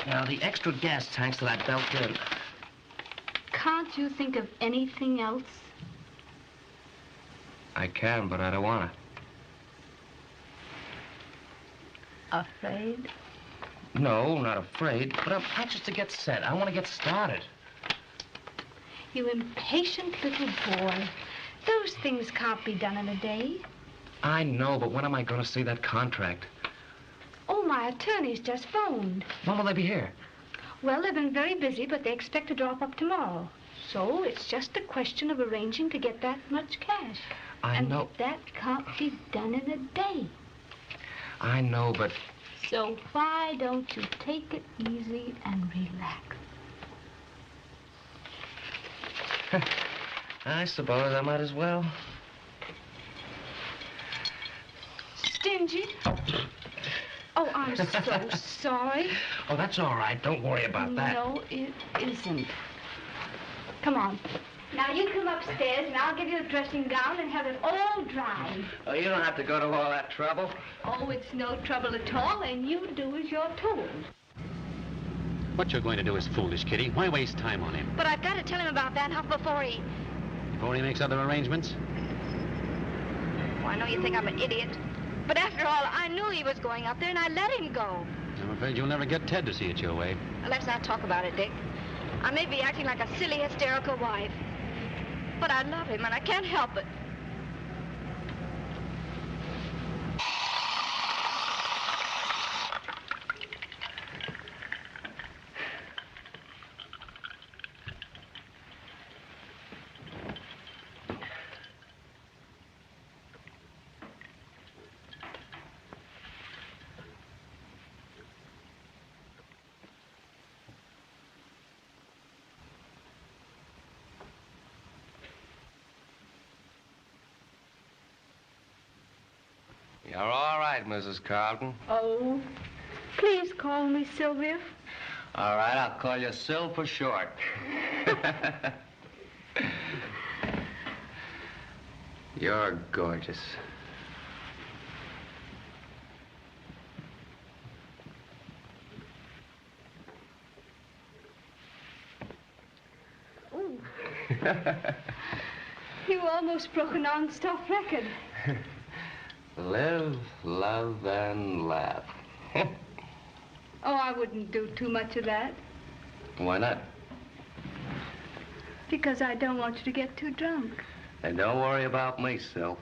Now, the extra gas tanks that I built in. Can't you think of anything else? I can, but I don't want to. Afraid? No, not afraid, but I'm anxious to get set. I want to get started. You impatient little boy. Those things can't be done in a day. I know, but when am I going to see that contract? Oh, my attorney's just phoned. When will they be here? Well, they've been very busy, but they expect to drop up tomorrow. So it's just a question of arranging to get that much cash. I know. That can't be done in a day. I know, but... So why don't you take it easy and relax? I suppose I might as well. Stingy? Oh, I'm so sorry. Oh, that's all right. Don't worry about that. No, it isn't. Come on. Now, you come upstairs, and I'll give you a dressing gown and have it all dry. Oh, you don't have to go to all that trouble. Oh, it's no trouble at all, and you do as you're told. What you're going to do is foolish, Kitty. Why waste time on him? But I've got to tell him about that Huff before he makes other arrangements? Oh, I know you think I'm an idiot. But after all, I knew he was going up there, and I let him go. I'm afraid you'll never get Ted to see it your way. Well, let's not talk about it, Dick. I may be acting like a silly, hysterical wife. But I love him, and I can't help it. You're all right, Mrs. Carlton. Oh, please call me Sylvia. All right, I'll call you Sil for short. You're gorgeous. Ooh. You almost broke a non-stop record. Live, love, and laugh. Oh, I wouldn't do too much of that. Why not? Because I don't want you to get too drunk. And don't worry about me, Sil.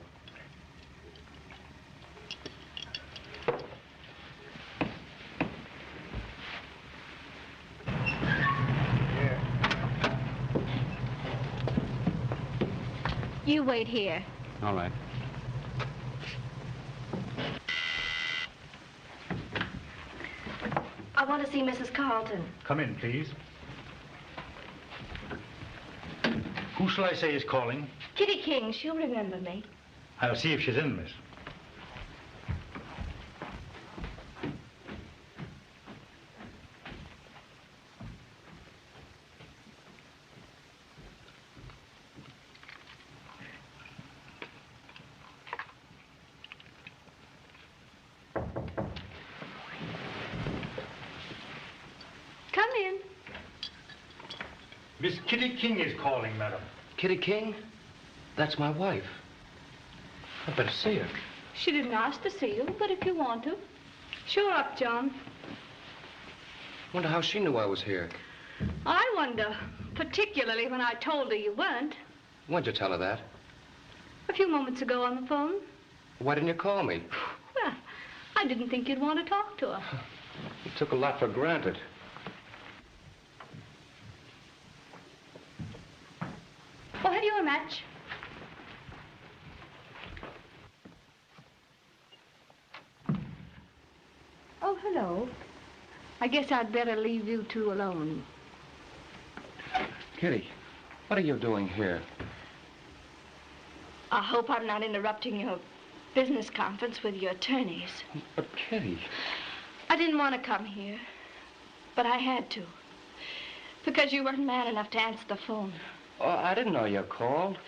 You wait here. All right. I want to see Mrs. Carlton. Come in, please. Who shall I say is calling? Kitty King, she'll remember me. I'll see if she's in, miss. Come in. Miss Kitty King is calling, madam. Kitty King? That's my wife. I'd better see her. She didn't ask to see you, but if you want to. Sure up, John. Wonder how she knew I was here. I wonder, particularly when I told her you weren't. When'd you tell her that? A few moments ago on the phone. Why didn't you call me? Well, I didn't think you'd want to talk to her. You took a lot for granted. Well, have you a match? Oh, hello. I guess I'd better leave you two alone. Kitty, what are you doing here? I hope I'm not interrupting your business conference with your attorneys. But, Kitty... I didn't want to come here, but I had to. Because you weren't man enough to answer the phone. Oh, I didn't know you called.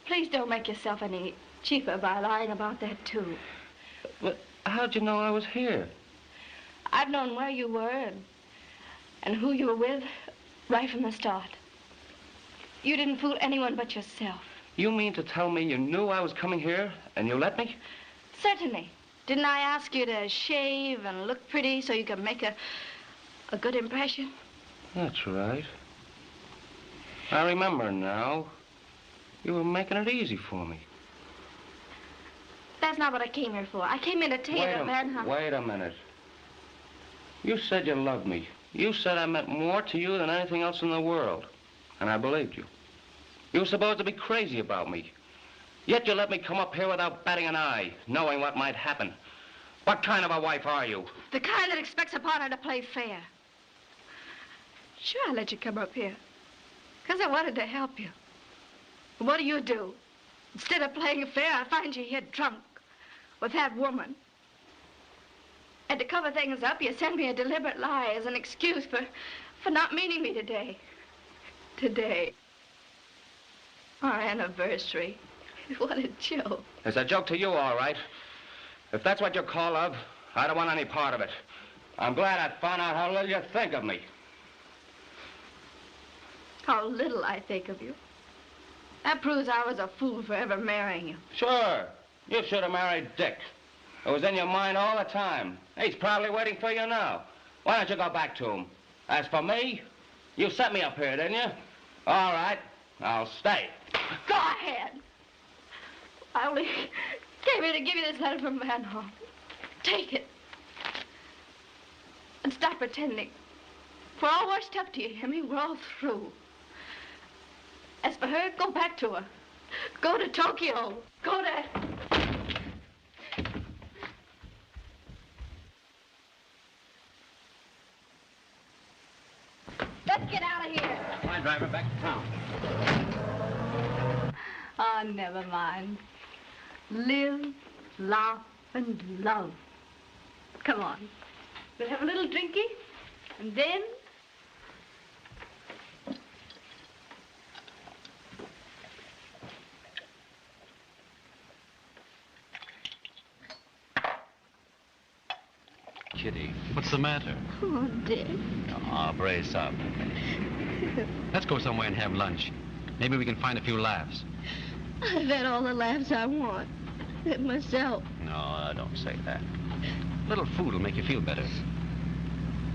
Please don't make yourself any cheaper by lying about that, too. But how'd you know I was here? I've known where you were and who you were with right from the start. You didn't fool anyone but yourself. You mean to tell me you knew I was coming here and you let me? Certainly. Didn't I ask you to shave and look pretty so you could make a good impression? That's right. I remember now. You were making it easy for me. That's not what I came here for. I came in to tell you that manhunt. Wait a minute. You said you loved me. You said I meant more to you than anything else in the world. And I believed you. You were supposed to be crazy about me. Yet you let me come up here without batting an eye, knowing what might happen. What kind of a wife are you? The kind that expects a partner to play fair. Sure, I let you come up here. Because I wanted to help you. But what do? Instead of playing fair, I find you here drunk with that woman. And to cover things up, you send me a deliberate lie as an excuse for not meeting me today. Today. Our anniversary. What a joke. It's a joke to you, all right. If that's what you call love, I don't want any part of it. I'm glad I found out how little you think of me. How little I think of you. That proves I was a fool for ever marrying you. Sure. You should have married Dick. It was in your mind all the time. He's probably waiting for you now. Why don't you go back to him? As for me, you set me up here, didn't you? All right, I'll stay. Go ahead. I only came here to give you this letter from Van Horn. Take it. And stop pretending. We're all washed up, do you hear me? We're all through. As for her, go back to her. Go to Tokyo. Go to... Let's get out of here. My driver, back to town. Oh, never mind. Live, laugh, and love. Come on. We'll have a little drinky, and then... Kitty, what's the matter? Oh, Dick. Oh, brace up. Let's go somewhere and have lunch. Maybe we can find a few laughs. I've had all the laughs I want. At myself. No, don't say that. A little food will make you feel better.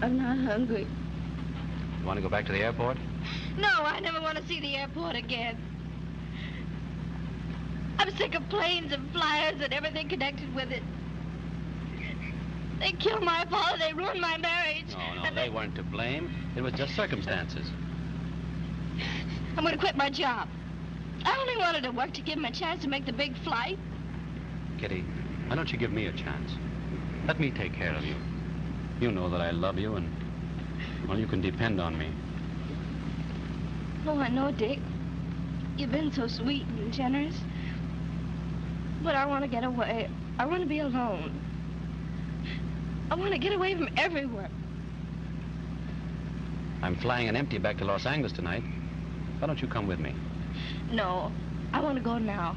I'm not hungry. You want to go back to the airport? No, I never want to see the airport again. I'm sick of planes and flyers and everything connected with it. They killed my father. They ruined my marriage. No, they weren't to blame. It was just circumstances. I'm going to quit my job. I only wanted to work to give him a chance to make the big flight. Kitty, why don't you give me a chance? Let me take care of you. You know that I love you and, well, you can depend on me. Oh, I know, Dick. You've been so sweet and generous. But I want to get away. I want to be alone. I want to get away from everywhere. I'm flying an empty back to Los Angeles tonight. Why don't you come with me? No, I want to go now.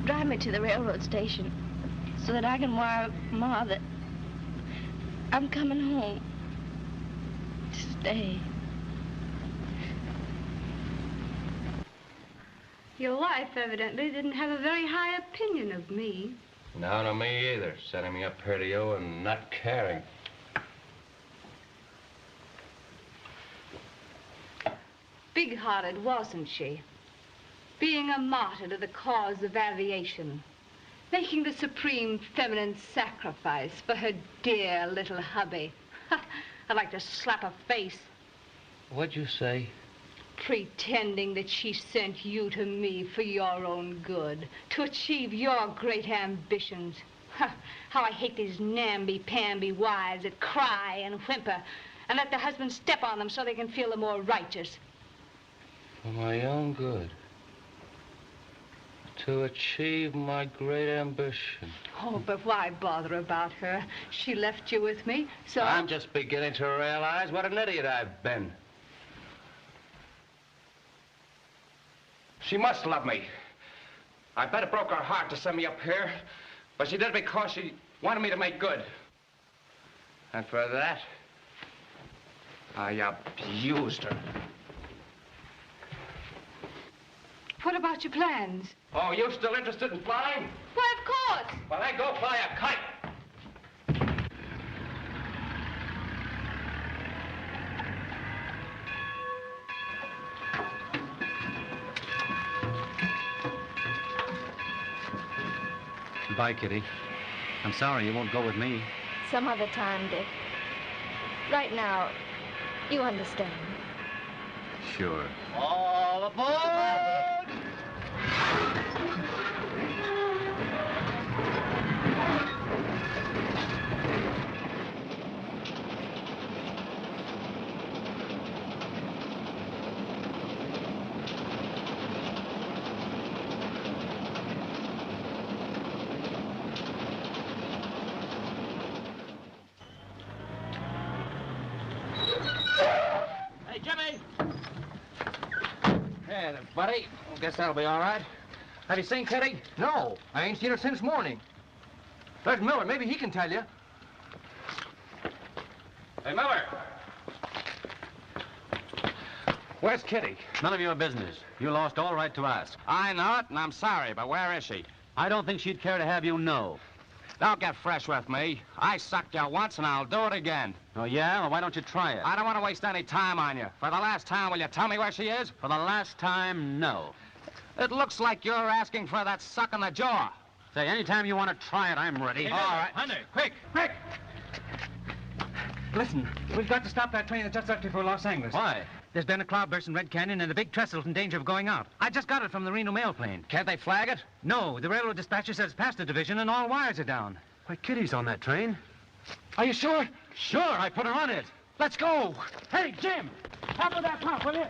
Drive me to the railroad station so that I can wire Ma that I'm coming home to stay. Your wife evidently didn't have a very high opinion of me. No, no, me either. Sending me up here to you and not caring. big-hearted, wasn't she? Being a martyr to the cause of aviation. Making the supreme feminine sacrifice for her dear little hubby. I'd like to slap her face. What'd you say? Pretending that she sent you to me for your own good, to achieve your great ambitions. How I hate these namby-pamby wives that cry and whimper and let their husbands step on them so they can feel the more righteous. For my own good. To achieve my great ambition. Oh, but why bother about her? She left you with me, so... I'm just beginning to realize what an idiot I've been. She must love me. I bet it broke her heart to send me up here, but she did it because she wanted me to make good. And for that, I abused her. What about your plans? Oh, you still interested in flying? Why, of course. Well, then go fly a kite. Bye, Kitty. I'm sorry you won't go with me. Some other time, Dick. Right now, you understand. Sure. All aboard! Hey, Jimmy! Hey, buddy. Guess that'll be all right. Have you seen Kitty? No, I ain't seen her since morning. There's Miller. Maybe he can tell you. Hey, Miller! Where's Kitty? None of your business. You lost all right to ask. I know it, and I'm sorry, but where is she? I don't think she'd care to have you know. Don't get fresh with me. I sucked you once, and I'll do it again. Oh, yeah? Well, why don't you try it? I don't want to waste any time on you. For the last time, will you tell me where she is? For the last time, no. It looks like you're asking for that suck in the jaw. Say, anytime you want to try it, I'm ready. All right. Honey, quick, quick! Listen, we've got to stop that train that just left you for Los Angeles. Why? There's been a cloudburst in Red Canyon and a big trestle's in danger of going out. I just got it from the Reno mail plane. Can't they flag it? No, the railroad dispatcher says it's past the division and all wires are down. Why, Kitty's on that train. Are you sure? Sure, I put her on it. Let's go. Hey, Jim, top of that pump, will you?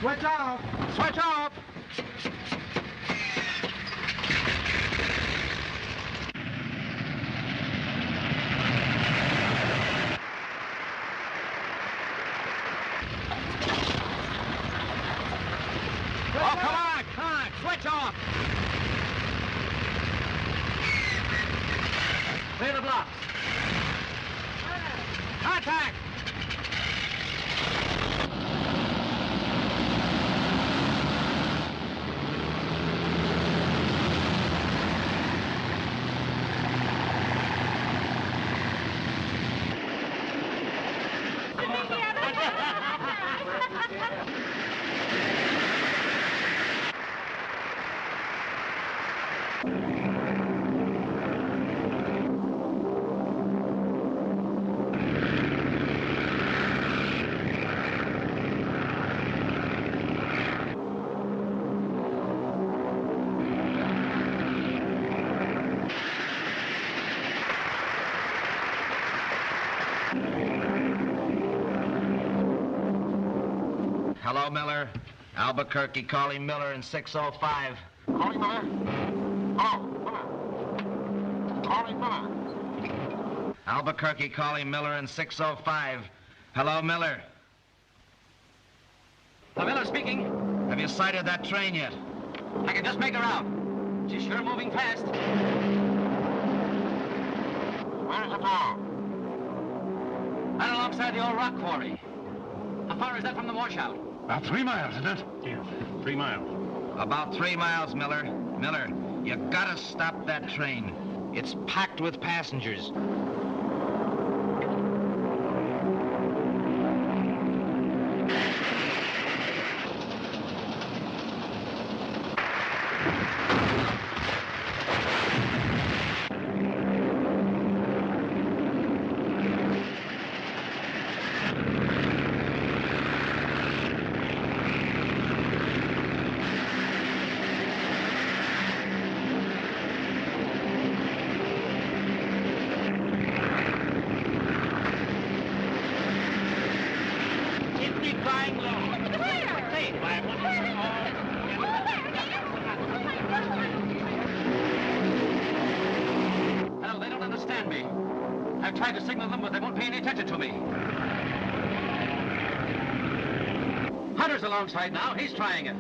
Switch off. Switch off! Oh, come on, switch off! Clear the blocks. Contact! Hello, Miller. Albuquerque calling Miller in 605. Calling Miller? Hello, Miller. Calling Miller. Albuquerque calling Miller in 605. Hello, Miller. Miller speaking. Have you sighted that train yet? I can just make her out. She's sure moving fast. Where's it now? Right alongside the old rock quarry. How far is that from the washout? About 3 miles, isn't it? Yeah, 3 miles. About 3 miles, Miller. Miller, you gotta stop that train. It's packed with passengers. Alongside now, he's trying it.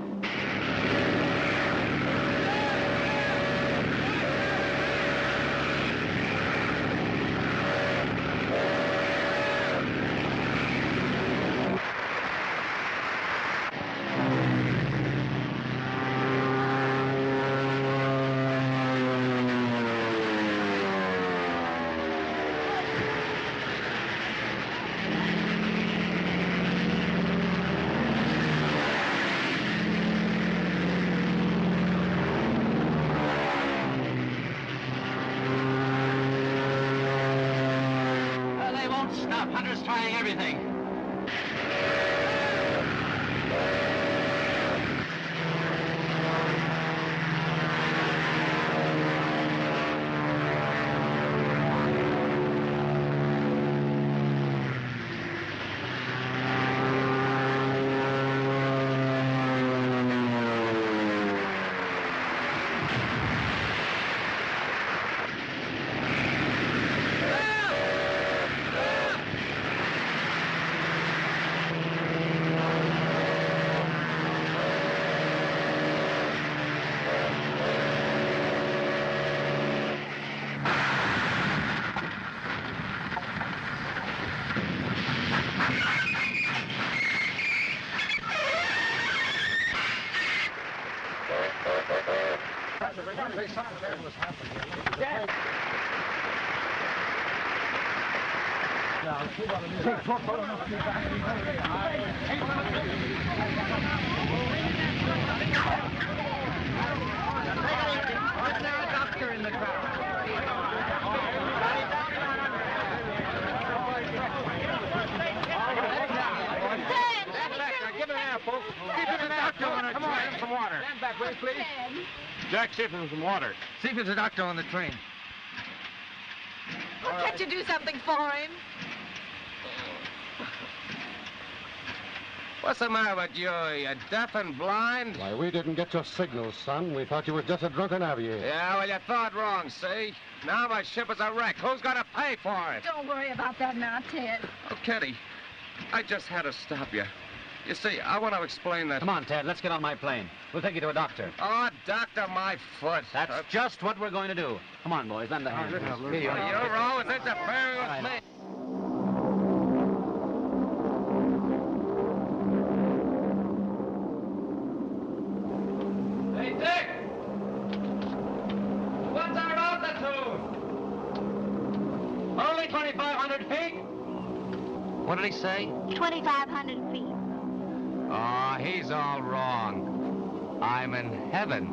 Jack, see if there's some water. See if there's a doctor on the train. Well, can't you do something for him? What's the matter with you? You deaf and blind? Why, we didn't get your signals, son. We thought you were just a drunken aviator. Yeah, well, you thought wrong, see? Now my ship is a wreck. Who's going to pay for it? Don't worry about that now, Ted. Oh, Kitty, I just had to stop you. You see, I want to explain that... Come on, Ted, let's get on my plane. We'll take you to a doctor. Oh, doctor, my foot. That's just what we're going to do. Come on, boys, lend a hand. You're always interfering with me. Hey, Dick! What's our altitude? Only 2,500 feet? What did he say? 2,500 feet. Oh, he's all wrong. I'm in heaven.